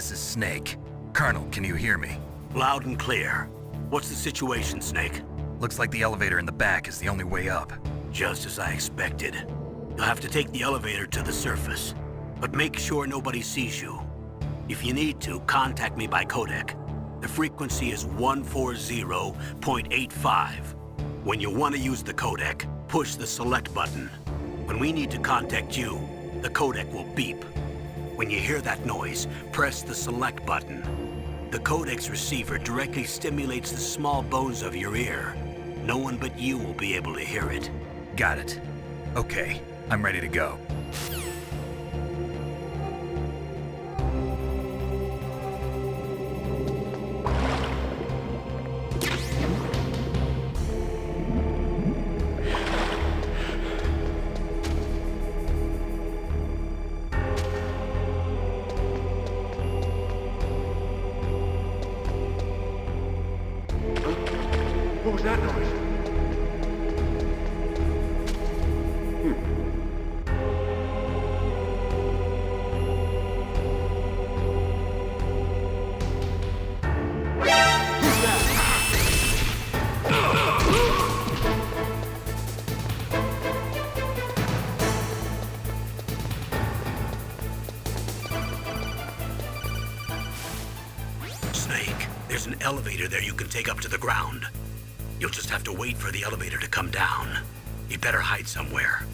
This is Snake. Colonel, can you hear me? Loud and clear. What's the situation, Snake? Looks like the elevator in the back is the only way up. Just as I expected. You'll have to take the elevator to the surface, but make sure nobody sees you. If you need to, contact me by codec. The frequency is 140.85. When you want to use the codec, push the select button. When we need to contact you, the codec will beep. When you hear that noise, press the select button. The codec's receiver directly stimulates the small bones of your ear. No one but you will be able to hear it. Got it. Okay, I'm ready to go. What was that noise? Snake, there's an elevator there you can take up to the ground. You'll just have to wait for the elevator to come down. You better hide somewhere.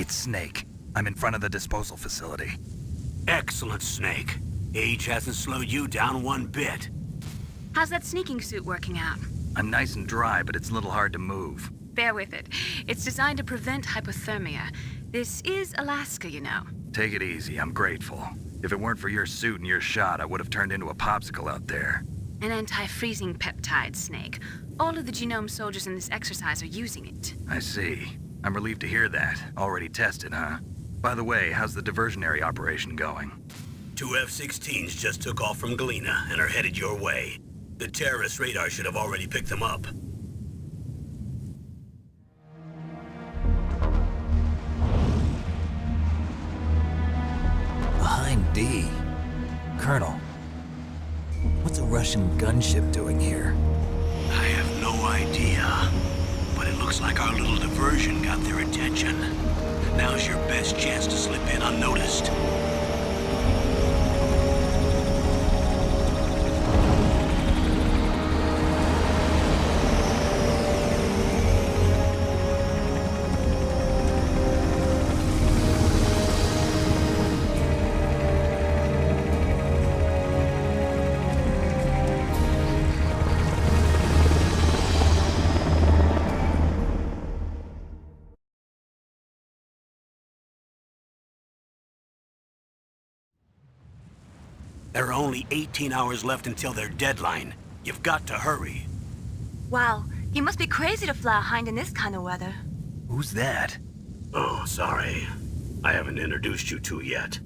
It's Snake. I'm in front of the disposal facility. Excellent, Snake. Age hasn't slowed you down one bit. How's that sneaking suit working out? I'm nice and dry, but it's a little hard to move. Bear with it. It's designed to prevent hypothermia. This is Alaska, you know. Take it easy, I'm grateful. If it weren't for your suit and your shot, I would have turned into a popsicle out there. An anti-freezing peptide, Snake. All of the genome soldiers in this exercise are using it. I see. I'm relieved to hear that. Already tested, huh? By the way, how's the diversionary operation going? 2 F-16s just took off from Galena and are headed your way. The terrorist radar should have already picked them up. Behind D. Colonel, what's a Russian gunship doing here? I have no idea, but it looks like our little diversion got their attention. Now's your best chance to slip in unnoticed. There are only 18 hours left until their deadline. You've got to hurry. Wow, you must be crazy to fly a hind in this kind of weather. Who's that? Oh, sorry. I haven't introduced you to yet.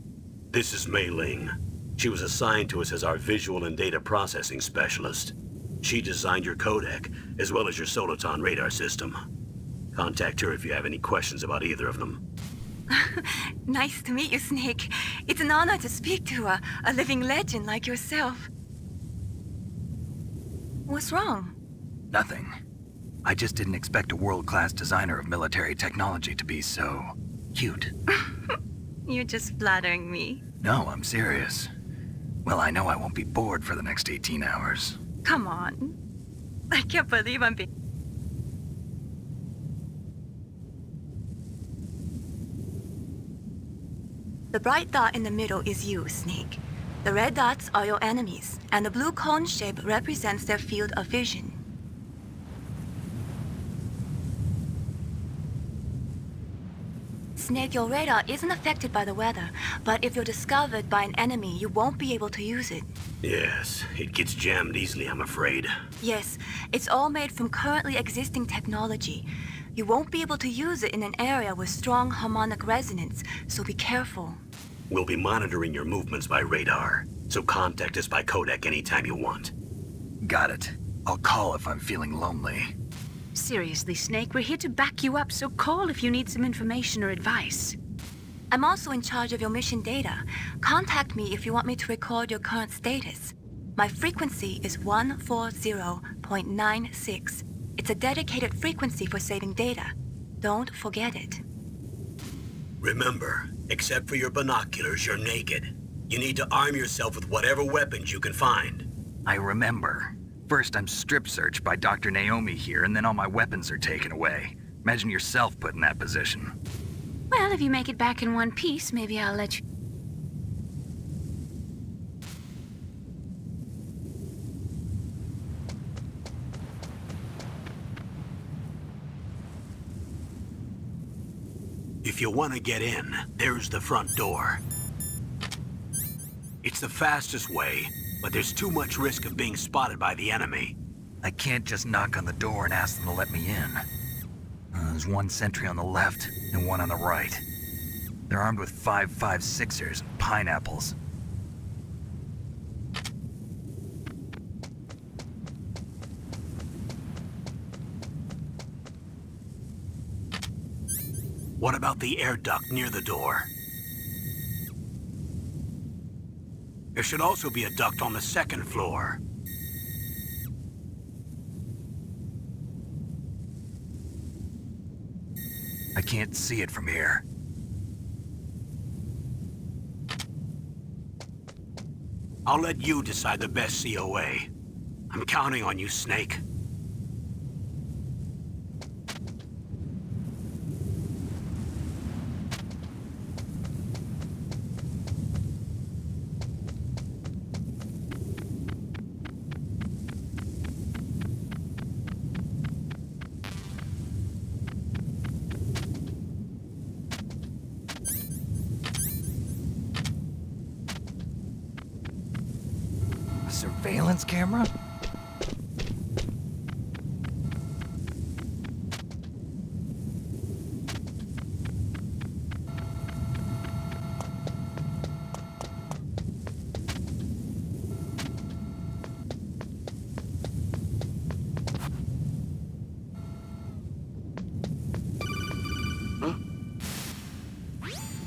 This is Mei Ling. She was assigned to us as our visual and data processing specialist. She designed your codec, as well as your Soliton radar system. Contact her if you have any questions about either of them. Nice to meet you, Snake. It's an honor to speak to a living legend like yourself. What's wrong? Nothing. I just didn't expect a world-class designer of military technology to be so cute. You're just flattering me. No, I'm serious. Well, I know I won't be bored for the next 18 hours. Come on. I can't believe I'm being... The bright dot in the middle is you, Snake. The red dots are your enemies, and the blue cone shape represents their field of vision. Snake, your radar isn't affected by the weather, but if you're discovered by an enemy, you won't be able to use it. Yes, it gets jammed easily, I'm afraid. Yes, it's all made from currently existing technology. You won't be able to use it in an area with strong harmonic resonance, so be careful. We'll be monitoring your movements by radar, so contact us by codec anytime you want. Got it. I'll call if I'm feeling lonely. Seriously, Snake, we're here to back you up, so call if you need some information or advice. I'm also in charge of your mission data. Contact me if you want me to record your current status. My frequency is 140.96. It's a dedicated frequency for saving data. Don't forget it. Remember, except for your binoculars, you're naked. You need to arm yourself with whatever weapons you can find. I remember. First, I'm strip searched by Dr. Naomi here, and then all my weapons are taken away. Imagine yourself put in that position. Well, if you make it back in one piece, maybe I'll let you... If you want to get in, there's the front door. It's the fastest way, but there's too much risk of being spotted by the enemy. I can't just knock on the door and ask them to let me in. There's one sentry on the left and one on the right. They're armed with 5.56ers and pineapples. What about the air duct near the door? There should also be a duct on the second floor. I can't see it from here. I'll let you decide the best COA. I'm counting on you, Snake. surveillance camera?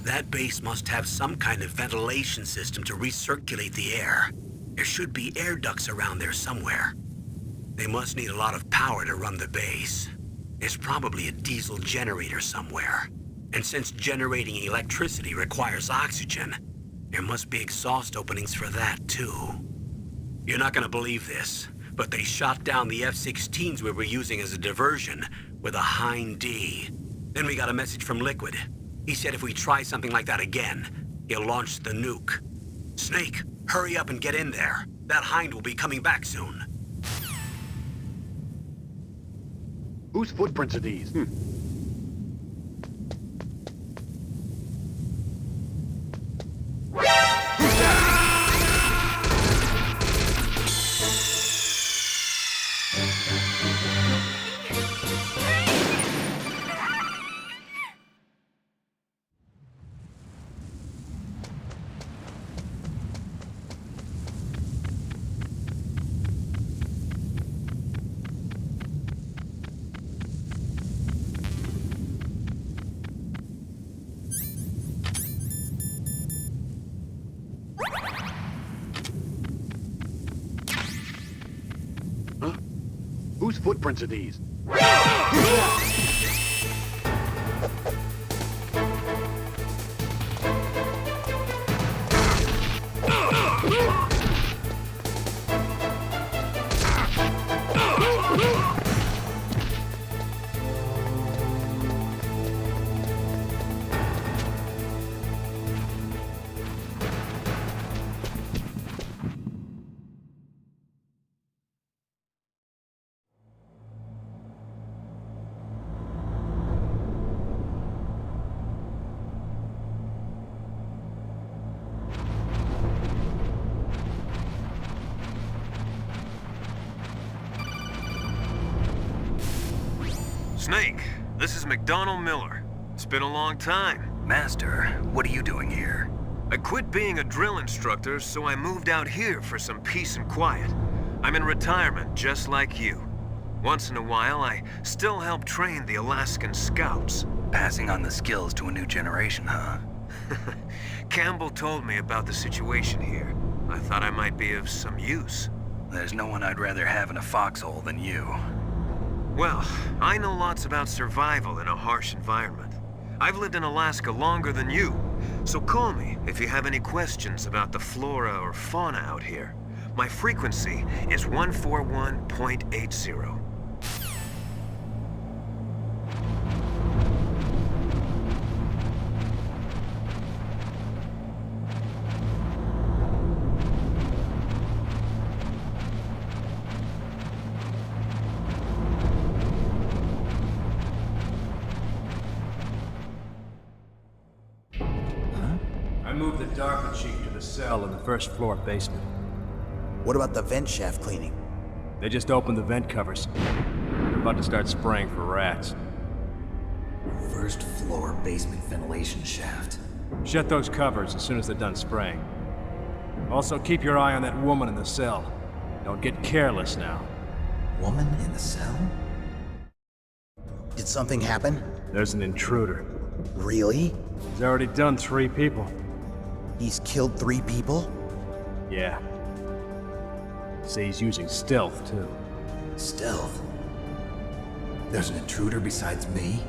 That base must have some kind of ventilation system to recirculate the air. There should be air ducts around there somewhere. They must need a lot of power to run the base. There's probably a diesel generator somewhere. And since generating electricity requires oxygen, there must be exhaust openings for that too. You're not gonna believe this, but they shot down the F-16s we were using as a diversion with a Hind D. Then we got a message from Liquid. He said if we try something like that again, he'll launch the nuke. Snake, hurry up and get in there. That Hind will be coming back soon. Whose footprints are these? Whose footprints are these? Snake, this is McDonald Miller. It's been a long time. Master, what are you doing here? I quit being a drill instructor, so I moved out here for some peace and quiet. I'm in retirement, just like you. Once in a while, I still help train the Alaskan Scouts. Passing on the skills to a new generation, huh? Campbell told me about the situation here. I thought I might be of some use. There's no one I'd rather have in a foxhole than you. Well, I know lots about survival in a harsh environment. I've lived in Alaska longer than you, so call me if you have any questions about the flora or fauna out here. My frequency is 141.80. I moved the DARPA chief to the cell in the first floor basement. What about the vent shaft cleaning? They just opened the vent covers. They're about to start spraying for rats. First floor basement ventilation shaft. Shut those covers as soon as they're done spraying. Also, keep your eye on that woman in the cell. Don't get careless now. Woman in the cell? Did something happen? There's an intruder. Really? He's already done 3 people. He's killed 3 people? Yeah. Say he's using stealth, too. Stealth? There's an intruder besides me?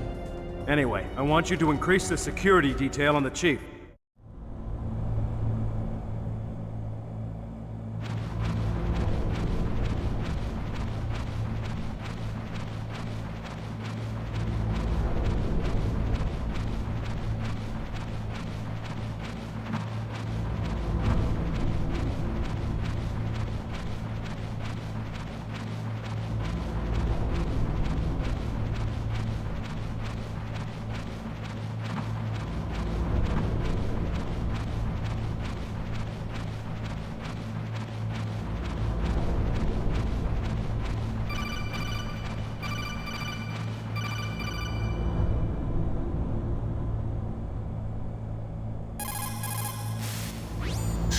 Anyway, I want you to increase the security detail on the chief.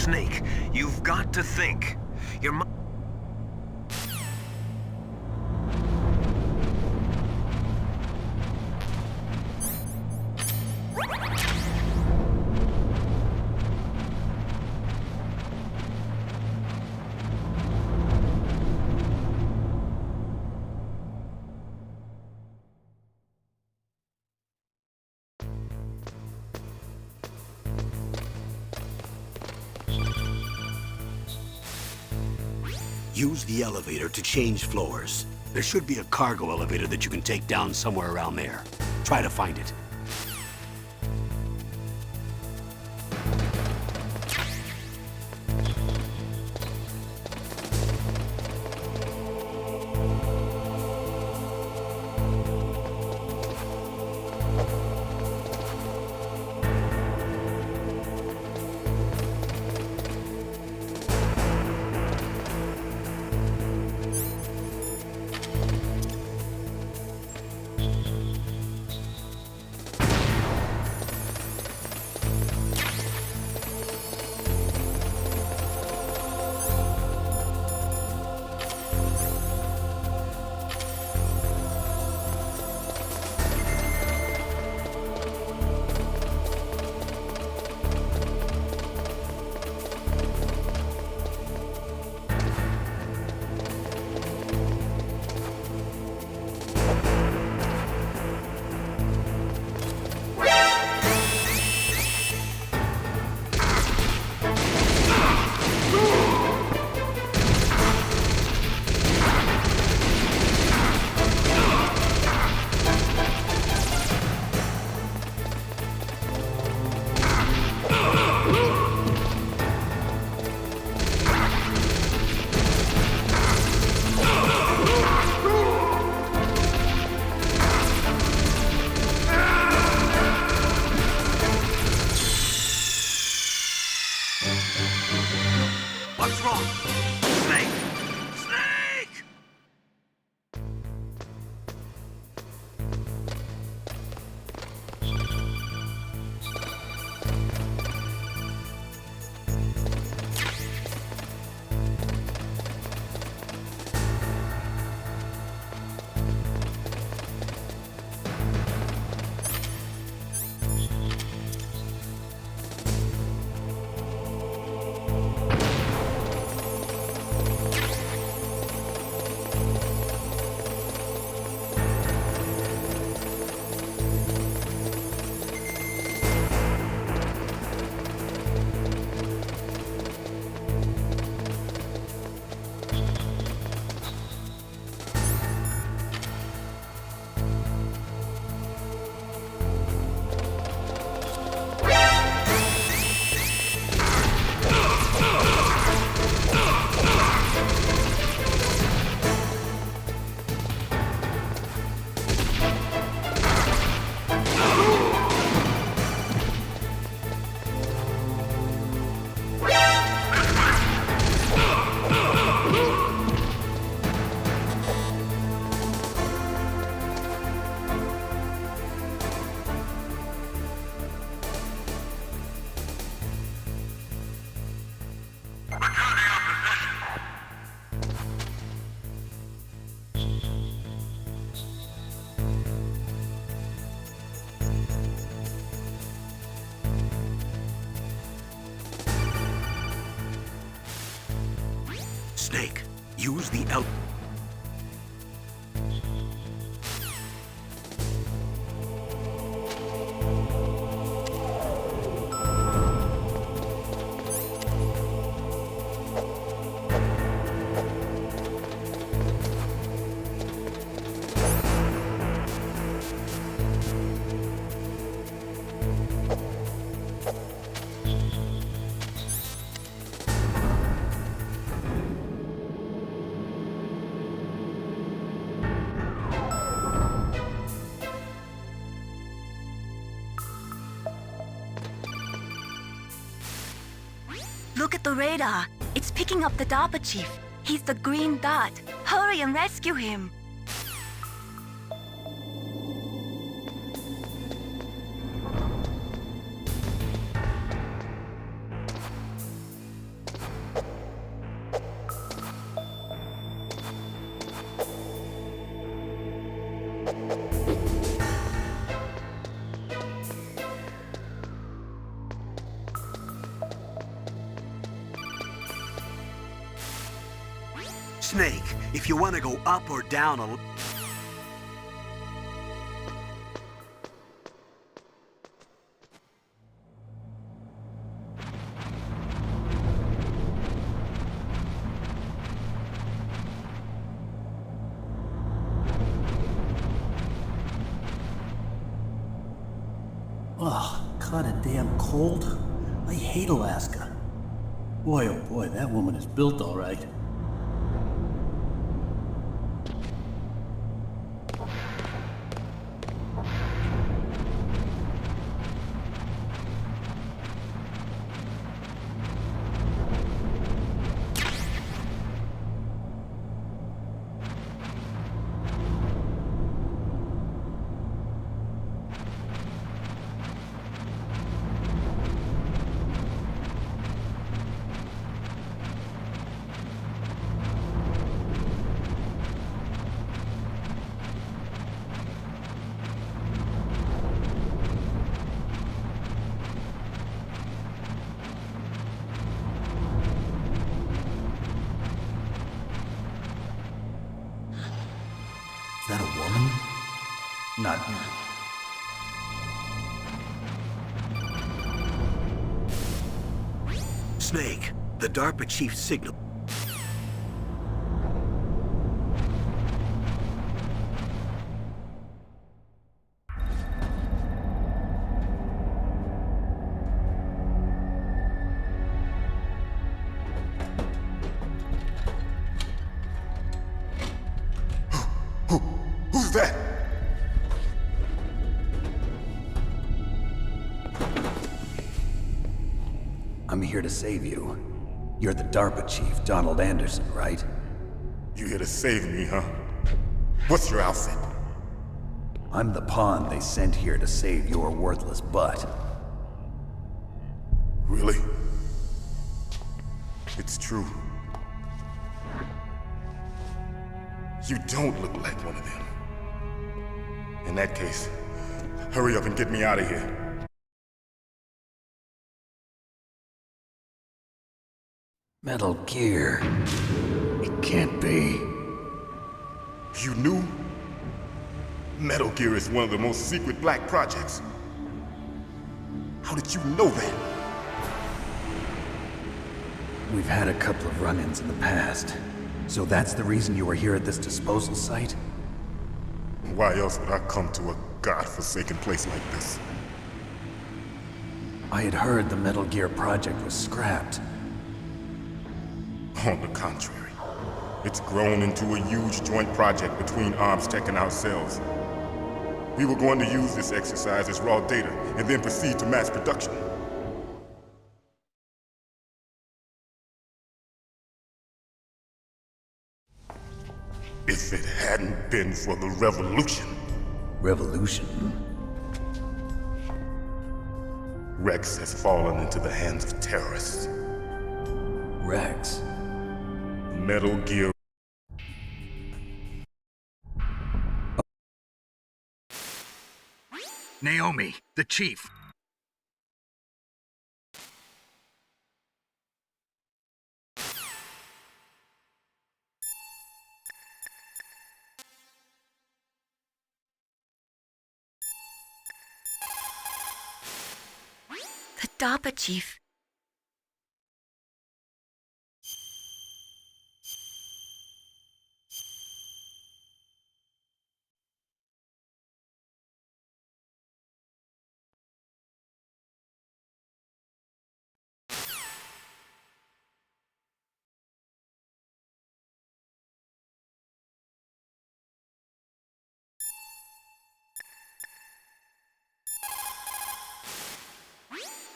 Snake, you've got to think. Your mi- Use the elevator to change floors. There should be a cargo elevator that you can take down somewhere around there. Try to find it. What's wrong? Snake? Snake! Snake, use the el... Look at the radar. It's picking up the DARPA chief. He's the green dot. Hurry and rescue him. Snake, if you want to go up or down a... Oh, kinda damn cold. I hate Alaska. Boy, oh boy, that woman is built all right. Is that a woman? Not. Snake, the DARPA chief signal... Who's that? I'm here to save you. You're the DARPA chief, Donald Anderson, right? You here to save me, huh? What's your outfit? I'm the pawn they sent here to save your worthless butt. Really? It's true. You don't look like one of them. In that case, hurry up and get me out of here. Metal Gear. It can't be. You knew? Metal Gear is one of the most secret black projects. How did you know that? We've had a couple of run-ins in the past. So that's the reason you were here at this disposal site? Why else would I come to a godforsaken place like this? I had heard the Metal Gear project was scrapped. On the contrary, it's grown into a huge joint project between ArmsTech and ourselves. We were going to use this exercise as raw data and then proceed to mass production. If it hadn't been for the revolution, Revolution? Rex has fallen into the hands of terrorists. Rex? Metal Gear. Naomi, the chief. The DARPA chief.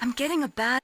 I'm getting a bad...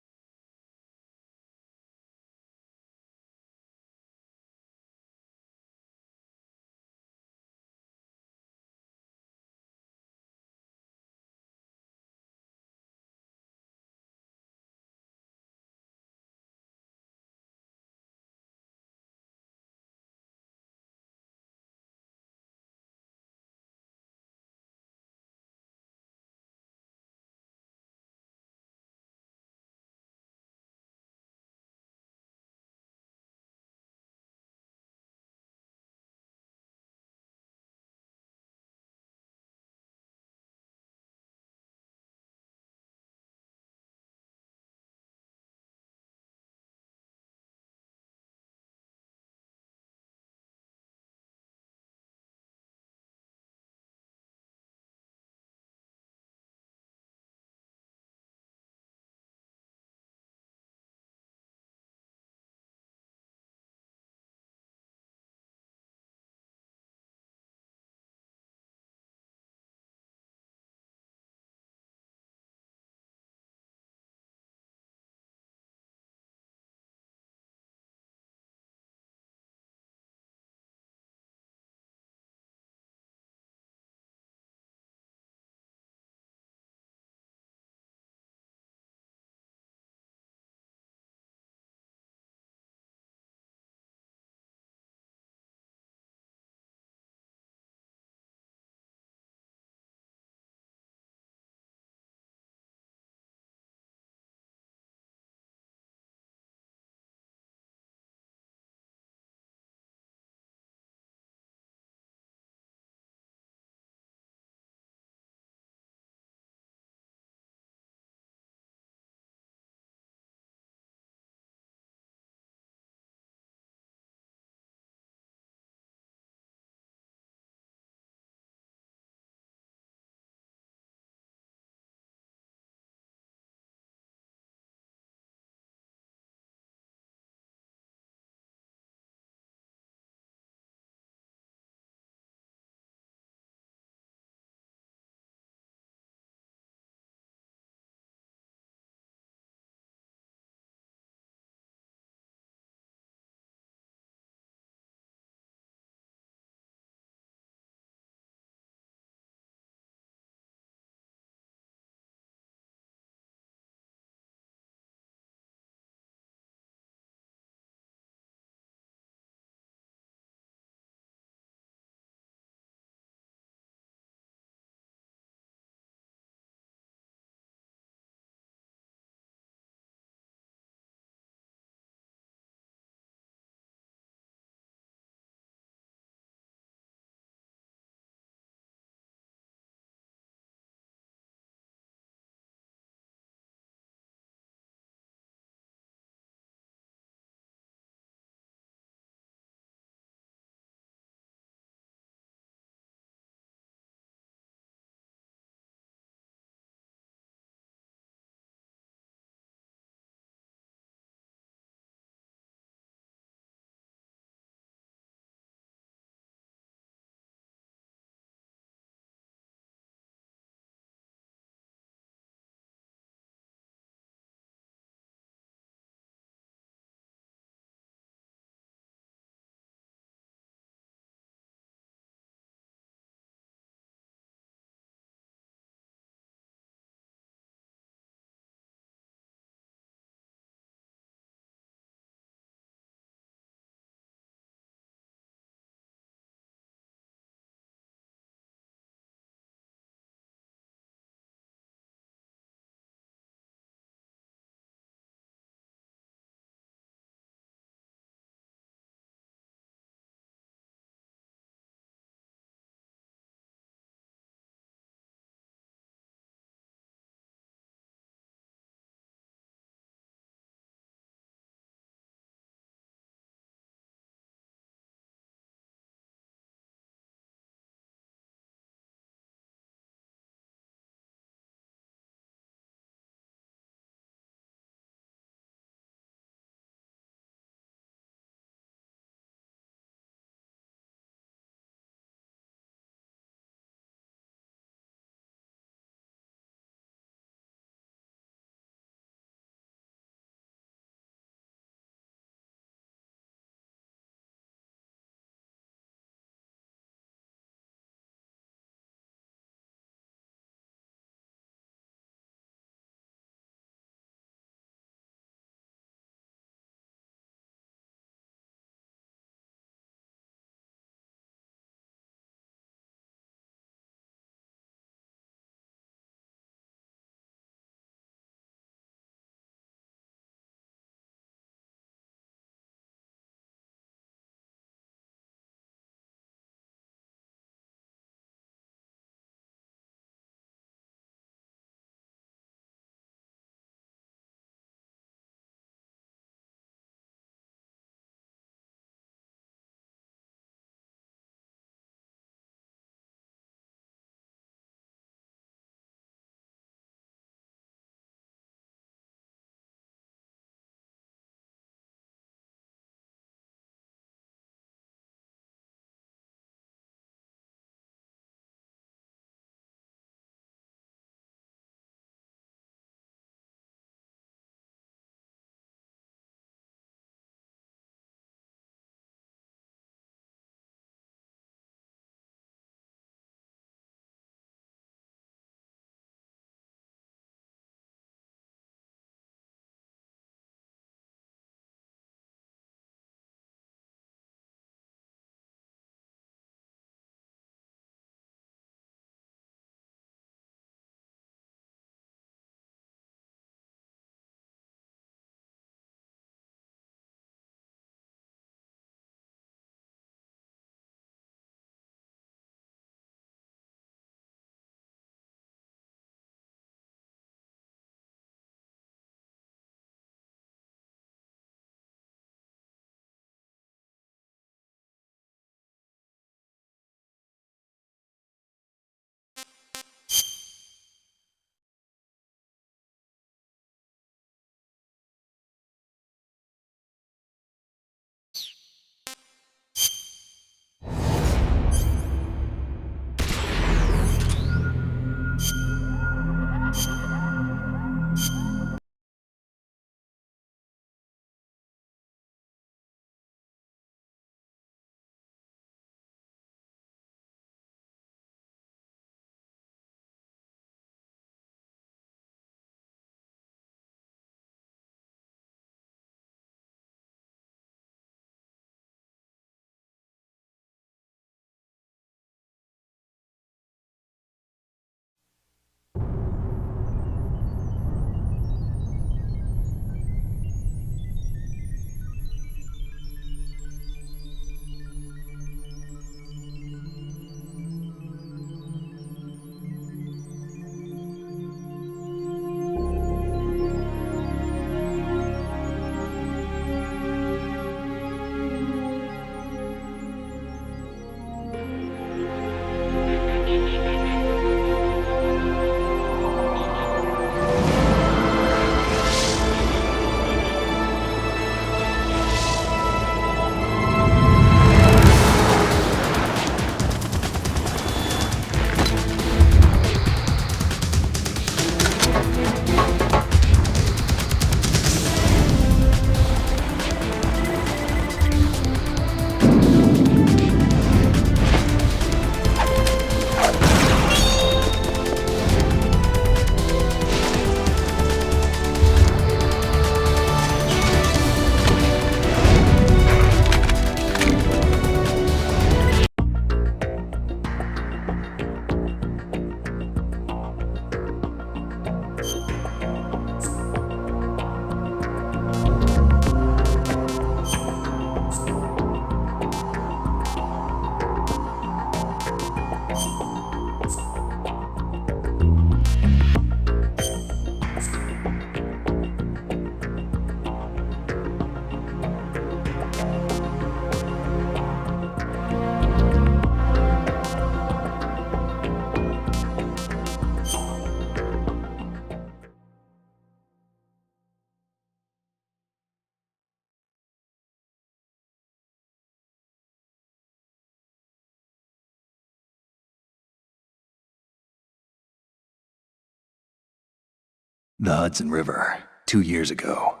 The Hudson River, 2 years ago.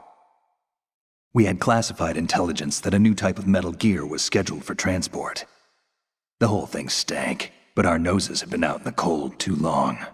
We had classified intelligence that a new type of metal gear was scheduled for transport. The whole thing stank, but our noses had been out in the cold too long.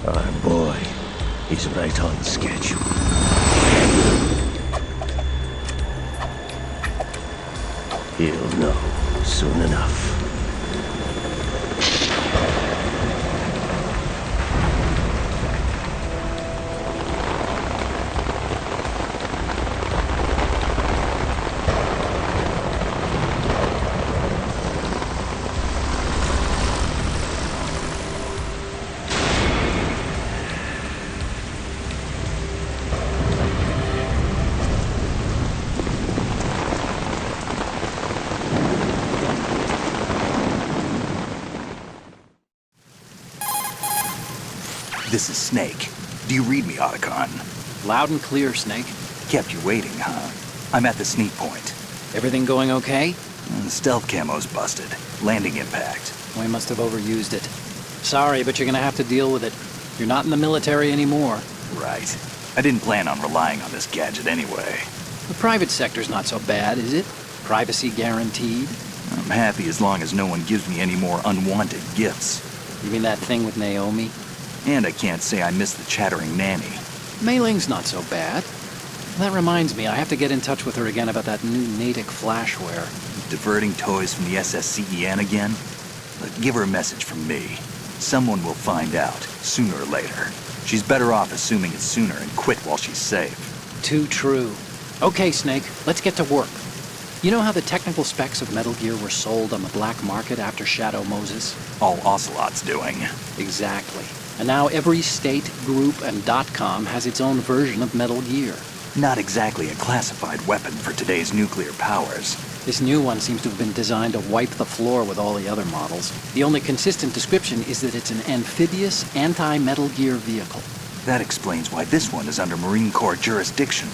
Our boy, he's right on schedule. He'll know soon enough. This is Snake. Do you read me, Otacon? Loud and clear, Snake. Kept you waiting, huh? I'm at the sneak point. Everything going okay? The stealth camo's busted. Landing impact. We must have overused it. Sorry, but you're gonna have to deal with it. You're not in the military anymore. Right. I didn't plan on relying on this gadget anyway. The private sector's not so bad, is it? Privacy guaranteed? I'm happy as long as no one gives me any more unwanted gifts. You mean that thing with Naomi? And I can't say I miss the chattering nanny. Mei Ling's not so bad. That reminds me, I have to get in touch with her again about that new Natick flashware. Diverting toys from the SSCEN again? Look, give her a message from me. Someone will find out, sooner or later. She's better off assuming it sooner and quit while she's safe. Too true. Okay, Snake, let's get to work. You know how the technical specs of Metal Gear were sold on the black market after Shadow Moses? All Ocelot's doing. Exactly. And now every state, group, and .com has its own version of Metal Gear. Not exactly a classified weapon for today's nuclear powers. This new one seems to have been designed to wipe the floor with all the other models. The only consistent description is that it's an amphibious, anti-Metal Gear vehicle. That explains why this one is under Marine Corps jurisdiction.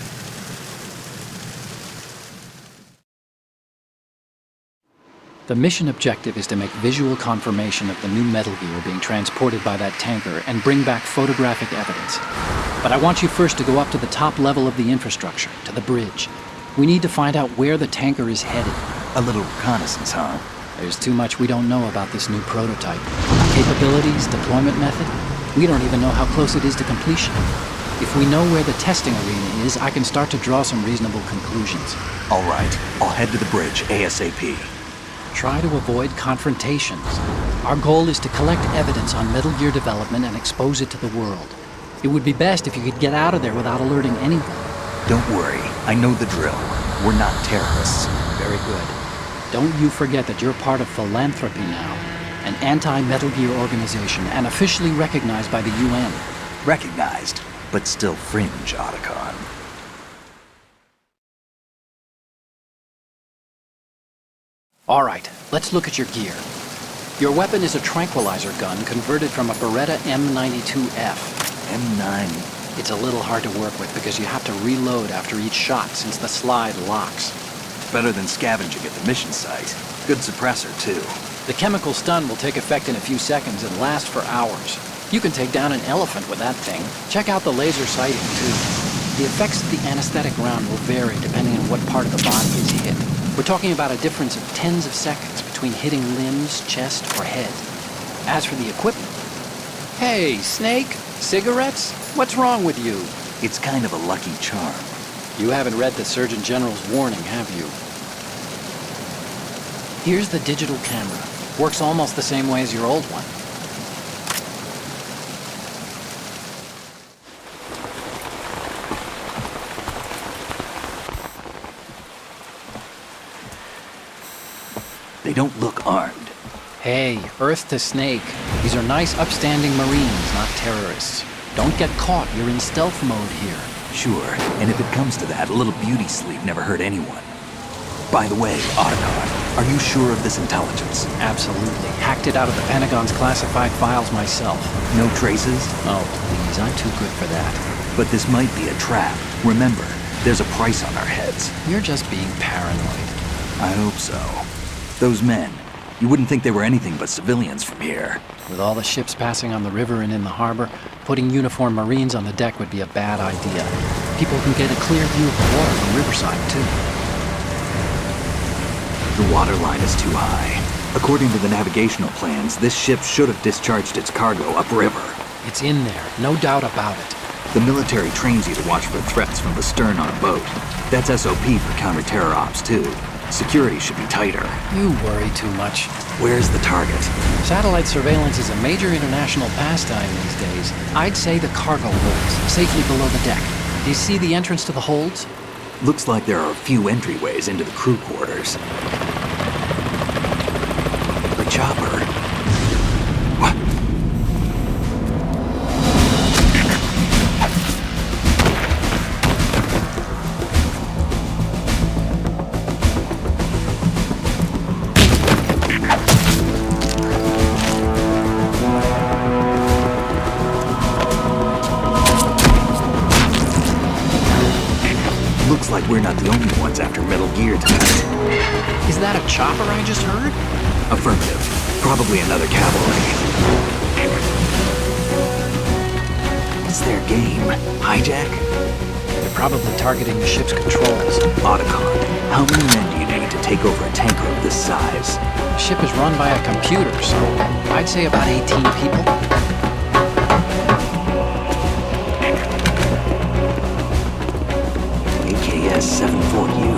The mission objective is to make visual confirmation of the new Metal Gear being transported by that tanker and bring back photographic evidence. But I want you first to go up to the top level of the infrastructure, to the bridge. We need to find out where the tanker is headed. A little reconnaissance, huh? There's too much we don't know about this new prototype. Capabilities, deployment method. We don't even know how close it is to completion. If we know where the testing arena is, I can start to draw some reasonable conclusions. All right, I'll head to the bridge ASAP. Try to avoid confrontations. Our goal is to collect evidence on Metal Gear development and expose it to the world. It would be best if you could get out of there without alerting anyone. Don't worry, I know the drill. We're not terrorists. Very good. Don't you forget that you're part of Philanthropy now, an anti-Metal Gear organization and officially recognized by the UN. Recognized, but still fringe, Otacon. All right, let's look at your gear. Your weapon is a tranquilizer gun converted from a Beretta M92F. M9. It's a little hard to work with because you have to reload after each shot since the slide locks. Better than scavenging at the mission site. Good suppressor, too. The chemical stun will take effect in a few seconds and last for hours. You can take down an elephant with that thing. Check out the laser sighting, too. The effects of the anesthetic round will vary depending on what part of the body is hit. We're talking about a difference of tens of seconds between hitting limbs, chest, or head. As for the equipment... Hey, Snake? Cigarettes? What's wrong with you? It's kind of a lucky charm. You haven't read the Surgeon General's warning, have you? Here's the digital camera. Works almost the same way as your old one. They don't look armed. Hey, Earth to Snake. These are nice, upstanding Marines, not terrorists. Don't get caught. You're in stealth mode here. Sure, and if it comes to that, a little beauty sleep never hurt anyone. By the way, Otacon, are you sure of this intelligence? Absolutely. Hacked it out of the Pentagon's classified files myself. No traces? Oh, please, I'm too good for that. But this might be a trap. Remember, there's a price on our heads. You're just being paranoid. I hope so. Those men, you wouldn't think they were anything but civilians from here. With all the ships passing on the river and in the harbor, putting uniformed Marines on the deck would be a bad idea. People can get a clear view of the water from Riverside, too. The water line is too high. According to the navigational plans, this ship should have discharged its cargo upriver. It's in there, no doubt about it. The military trains you to watch for threats from the stern on a boat. That's SOP for counter-terror ops, too. Security should be tighter. You worry too much. Where's the target? Satellite surveillance is a major international pastime these days. I'd say the cargo holds, safely below the deck. Do you see the entrance to the holds? Looks like there are a few entryways into the crew quarters. The chopper. What? Looks like we're not the only ones after Metal Gear tonight. Is that a chopper I just heard? Affirmative. Probably another cavalry. What's their game? Hijack? They're probably targeting the ship's controls. Otacon, how many men do you need to take over a tanker of this size? The ship is run by a computer, so I'd say about 18 people. AKS 74U.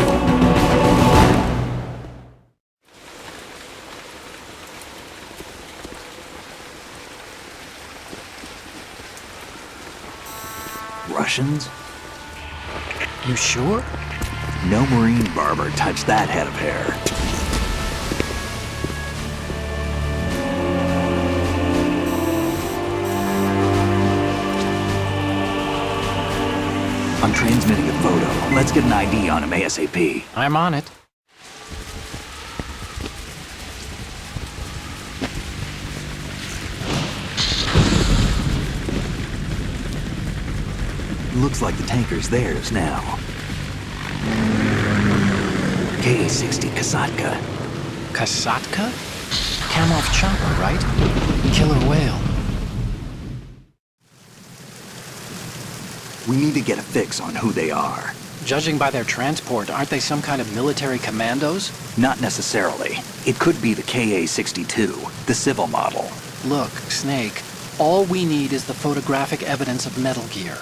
Russians? You sure? No marine barber touched that head of hair. I'm transmitting a photo. Let's get an ID on him ASAP. I'm on it. Looks like the tanker's theirs now. K-60 Kasatka. Kasatka? Kamov chopper, right? Killer whale. We need to get a fix on who they are. Judging by their transport, aren't they some kind of military commandos? Not necessarily. It could be the KA-62, the civil model. Look, Snake, all we need is the photographic evidence of Metal Gear.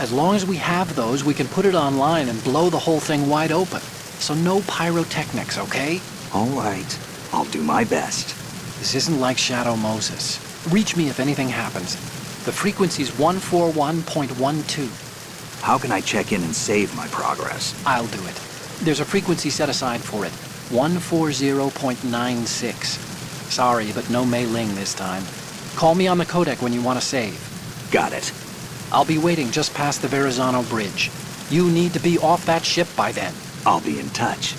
As long as we have those, we can put it online and blow the whole thing wide open. So no pyrotechnics, okay? All right. I'll do my best. This isn't like Shadow Moses. Reach me if anything happens. The frequency's 141.12. How can I check in and save my progress? I'll do it. There's a frequency set aside for it. 140.96. Sorry, but no Mei Ling this time. Call me on the codec when you want to save. Got it. I'll be waiting just past the Verrazano Bridge. You need to be off that ship by then. I'll be in touch.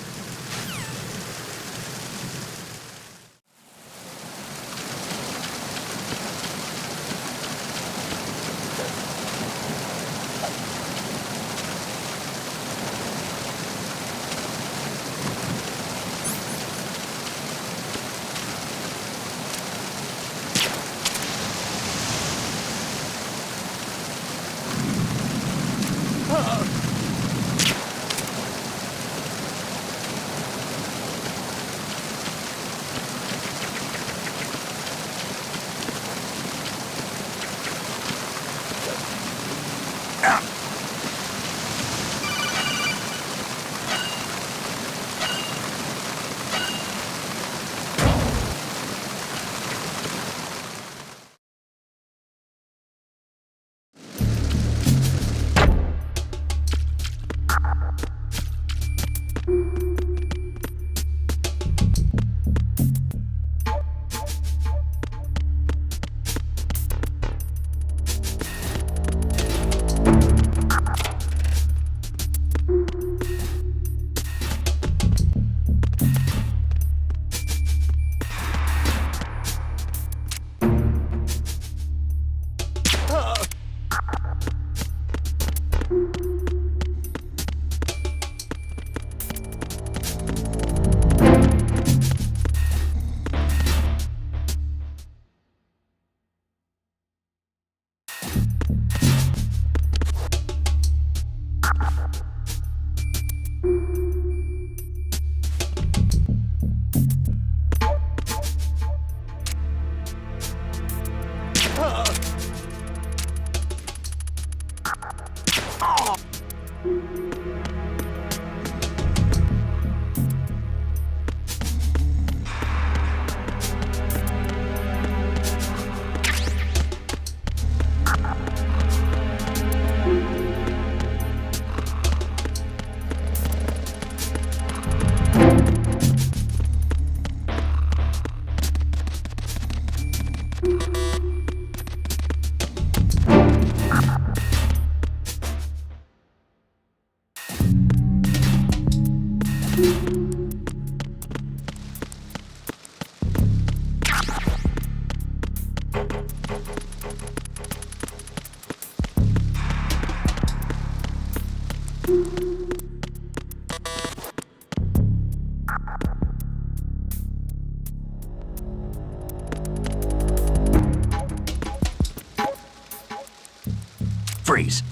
Freeze.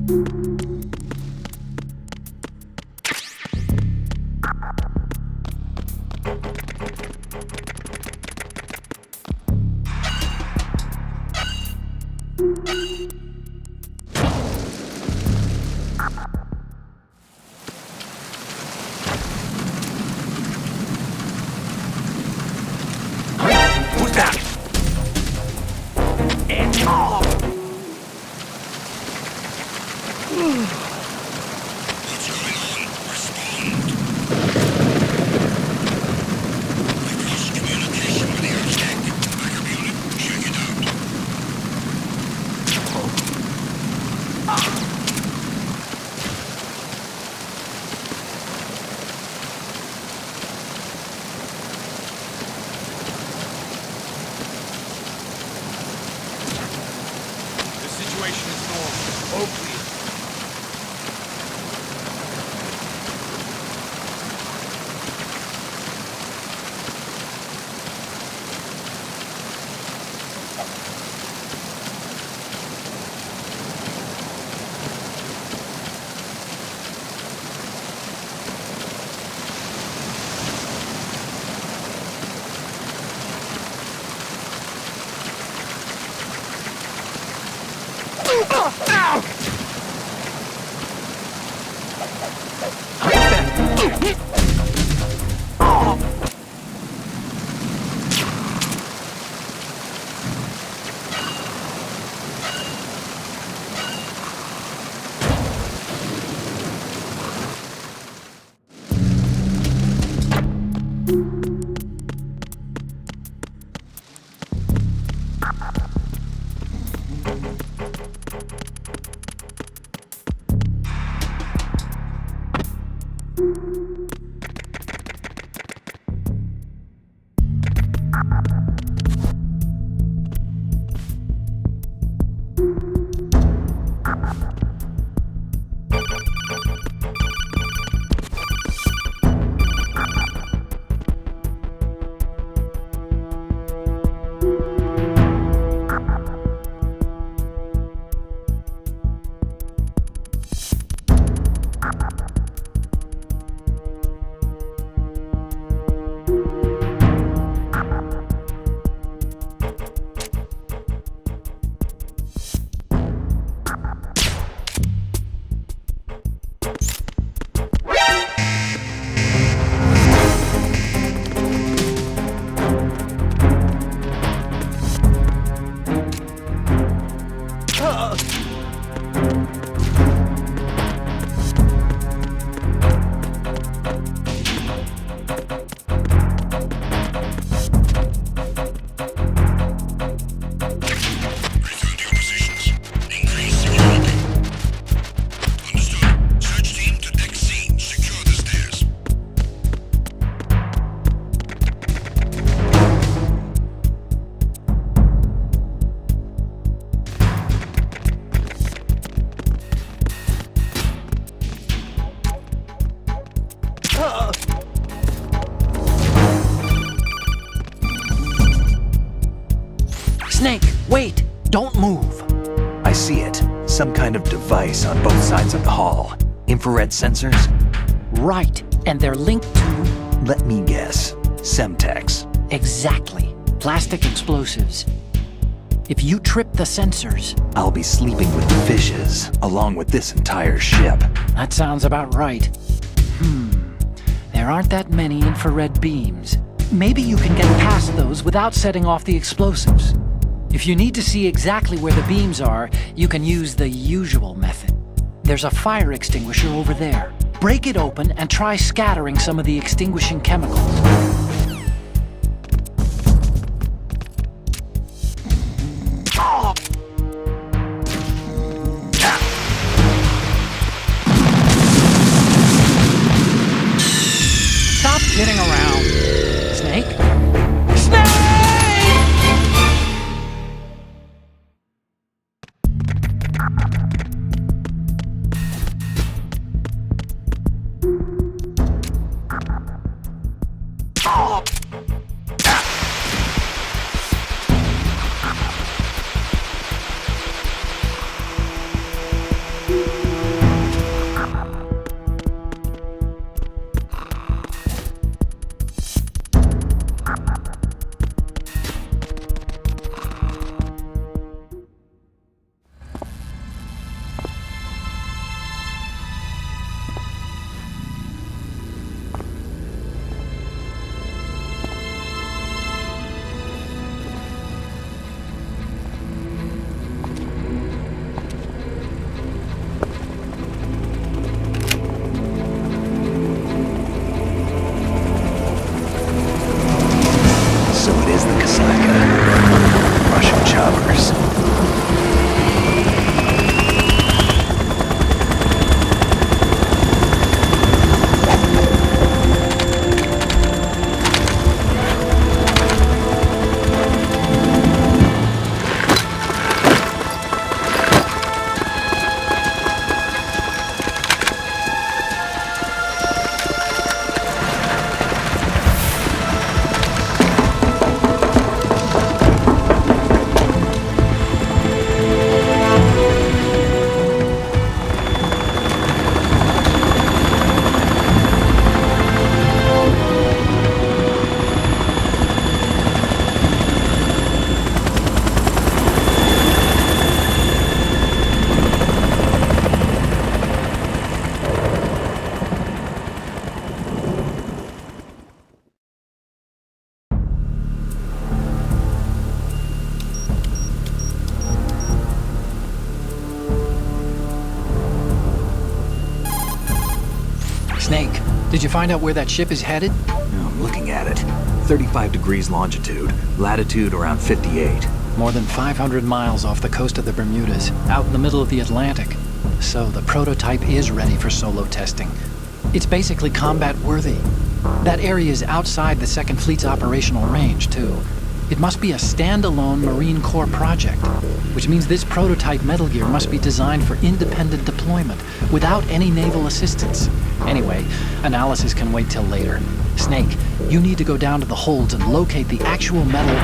Who's that? The situation is normal. All clear. Snake, wait! Don't move! I see it. Some kind of device on both sides of the hall. Infrared sensors? Right, and they're linked to... Let me guess. Semtex. Exactly. Plastic explosives. If you trip the sensors... I'll be sleeping with the fishes, along with this entire ship. That sounds about right. There aren't that many infrared beams. Maybe you can get past those without setting off the explosives. If you need to see exactly where the beams are, you can use the usual method. There's a fire extinguisher over there. Break it open and try scattering some of the extinguishing chemicals. Stop kidding around. Snake? Snake! Did you find out where that ship is headed? I'm looking at it. 35 degrees longitude, latitude around 58. More than 500 miles off the coast of the Bermudas, out in the middle of the Atlantic. So the prototype is ready for solo testing. It's basically combat-worthy. That area is outside the Second Fleet's operational range, too. It must be a standalone Marine Corps project, which means this prototype Metal Gear must be designed for independent deployment, without any naval assistance. Anyway, analysis can wait till later. Snake, you need to go down to the holds and locate the actual metal...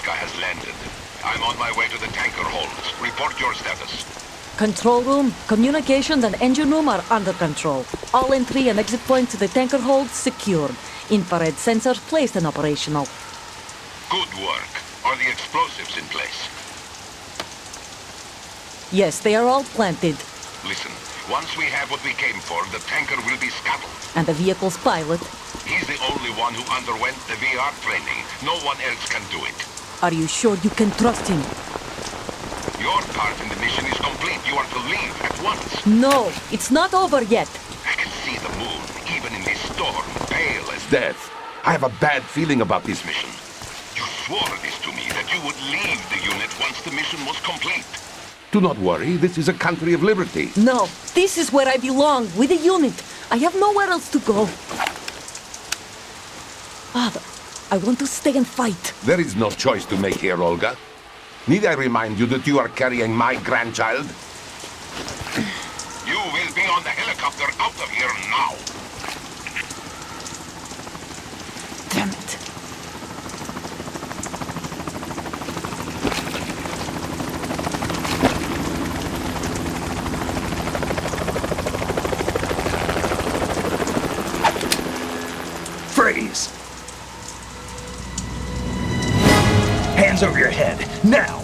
has landed. I'm on my way to the tanker holds. Report your status. Control room, communications and engine room are under control. All entry and exit points to the tanker holds secured. Infrared sensors placed and operational. Good work. Are the explosives in place? Yes, they are all planted. Listen, once we have what we came for, the tanker will be scuttled. And the vehicle's pilot? He's the only one who underwent the VR training. No one else can do it. Are you sure you can trust him? Your part in the mission is complete. You are to leave at once. No, it's not over yet. I can see the moon, even in this storm, pale as death. I have a bad feeling about this mission. You swore this to me, that you would leave the unit once the mission was complete. Do not worry, this is a country of liberty. No, this is where I belong, with the unit. I have nowhere else to go. Father, I want to stay and fight. There is no choice to make here, Olga. Need I remind you that you are carrying my grandchild? You will be on the helicopter out of here now. Damn it. Freeze! Hands over your head, now!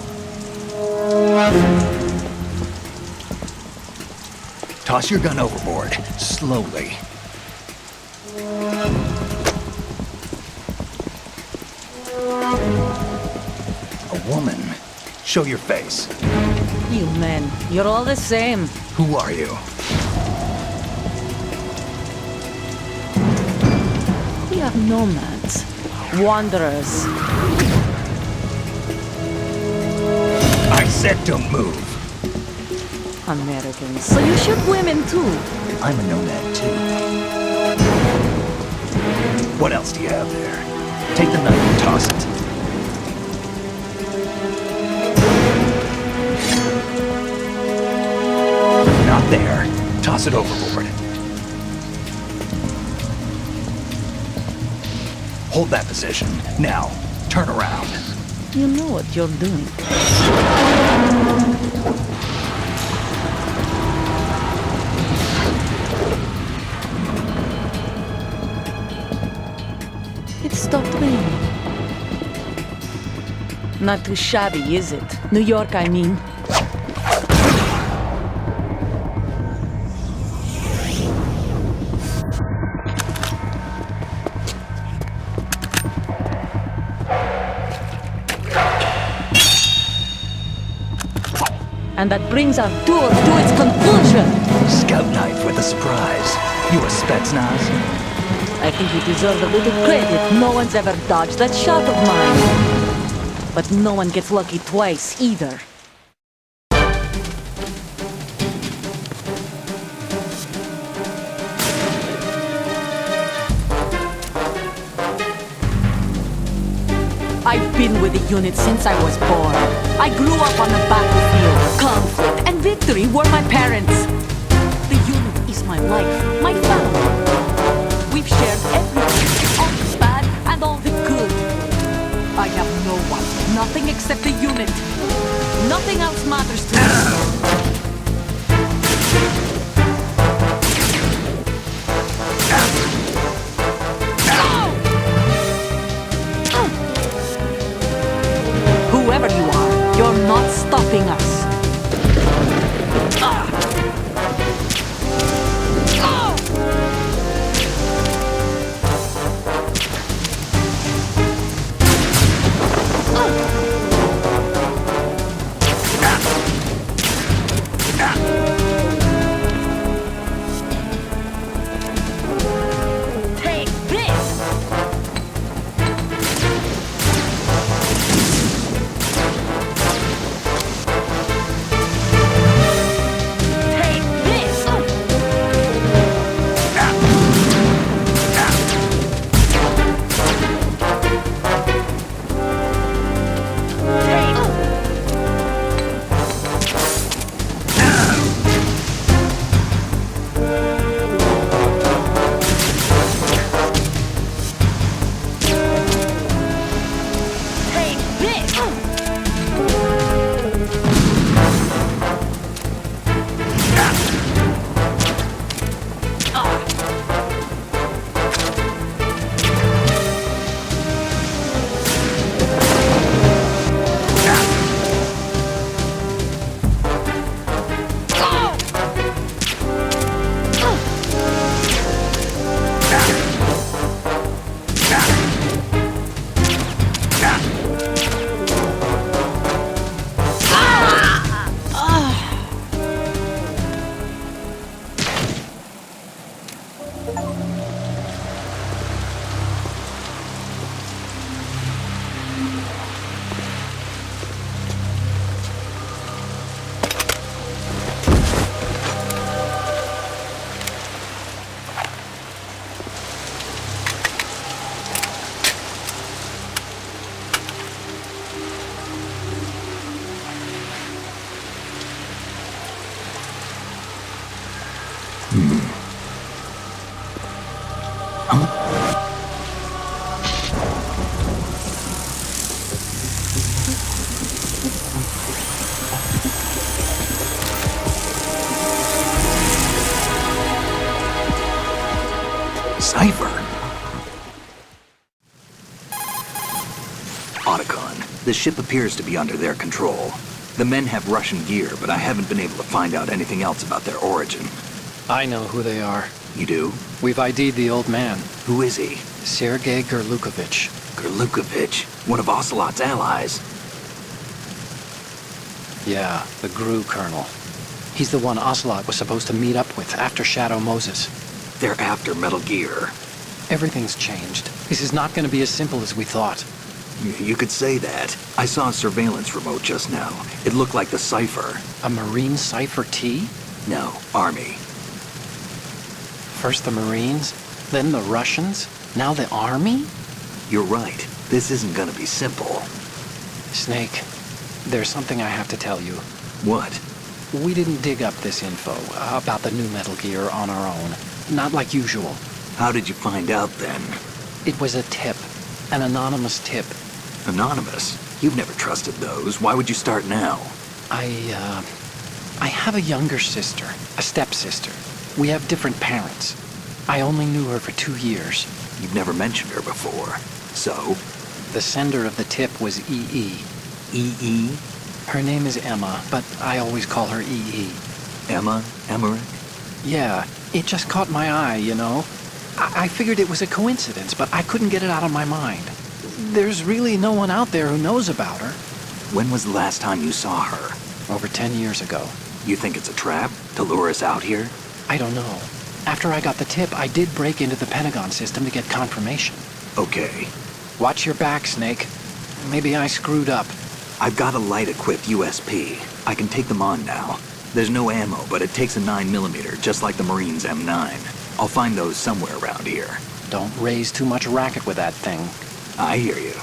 Toss your gun overboard, slowly. A woman. Show your face. You men, you're all the same. Who are you? We are nomads, wanderers. I said don't move. Americans. So you shoot women too? I'm a nomad too. What else do you have there? Take the knife and toss it. Not there. Toss it overboard. Hold that position. Now, turn around. You know what you're doing. It stopped raining. Not too shabby, is it? New York, I mean. And that brings our tour to its conclusion. Scout knife with a surprise. You a Spetsnaz? I think you deserve a little credit. No one's ever dodged that shot of mine. But no one gets lucky twice, either. I've been with the unit since I was born. I grew up on the battlefield. Conflict and victory were my parents. The unit is my life, my family. We've shared everything, all the bad and all the good. I have no one, nothing except the unit. Nothing else matters to me. Whoever you are, you're not stopping us. Take this! Take this! Take this! Cipher? Otacon, the ship appears to be under their control. The men have Russian gear, but I haven't been able to find out anything else about their origin. I know who they are. You do? We've ID'd the old man. Who is he? Sergei Gerlukovich. Gerlukovich, one of Ocelot's allies. Yeah, the GRU colonel. He's the one Ocelot was supposed to meet up with after Shadow Moses. They're after Metal Gear. Everything's changed. This is not going to be as simple as we thought. You could say that. I saw a surveillance remote just now. It looked like the Cipher. A Marine Cipher T? No, Army. First the Marines, then the Russians, now the Army? You're right. This isn't gonna be simple. Snake, there's something I have to tell you. What? We didn't dig up this info about the new Metal Gear on our own. Not like usual. How did you find out then? It was a tip. An anonymous tip. Anonymous? You've never trusted those. Why would you start now? I have a younger sister, a stepsister. We have different parents. I only knew her for 2 years. You've never mentioned her before. So? The sender of the tip was EE. EE? Her name is Emma, but I always call her EE. Emma? Emmerich? Yeah, it just caught my eye, you know? I figured it was a coincidence, but I couldn't get it out of my mind. There's really no one out there who knows about her. When was the last time you saw her? Over 10 years ago. You think it's a trap? To lure us out here? I don't know. After I got the tip, I did break into the Pentagon system to get confirmation. Okay. Watch your back, Snake. Maybe I screwed up. I've got a light-equipped USP. I can take them on now. There's no ammo, but it takes a 9mm, just like the Marines' M9. I'll find those somewhere around here. Don't raise too much racket with that thing. I hear you.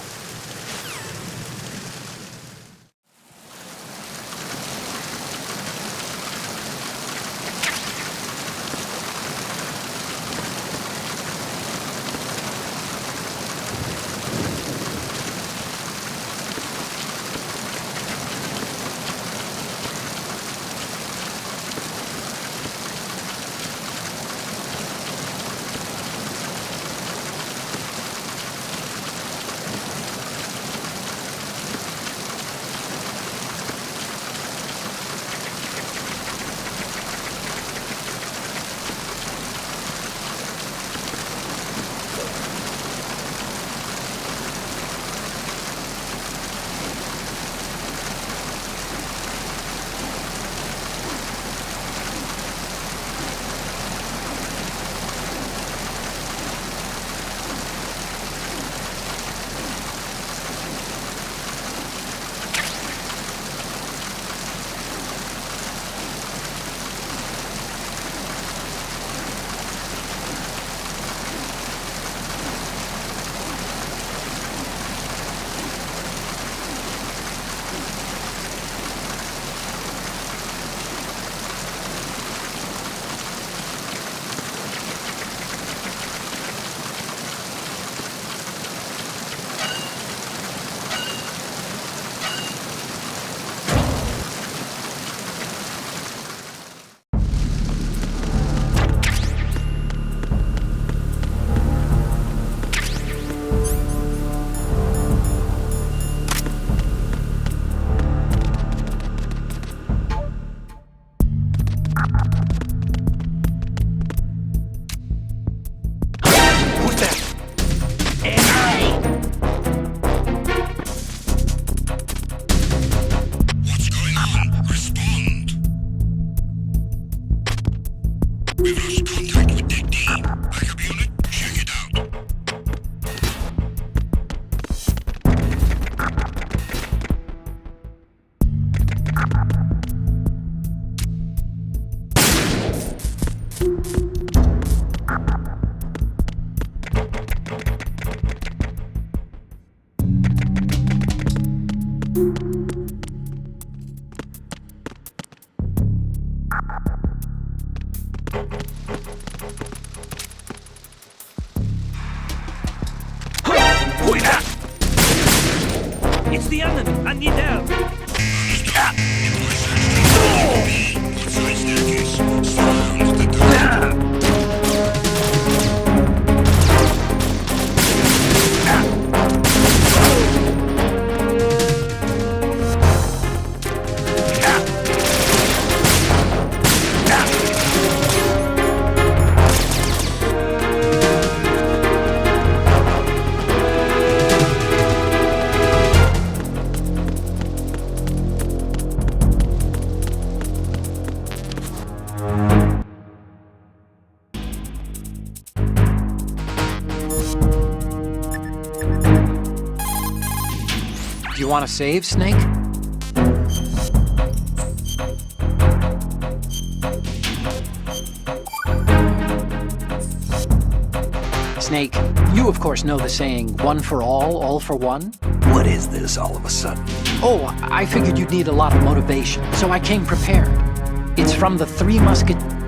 It's the enemy! I need help! You want to save, Snake? Snake, you of course know the saying, one for all for one? What is this all of a sudden? Oh, I figured you'd need a lot of motivation, so I came prepared. It's from the Three Musketeers.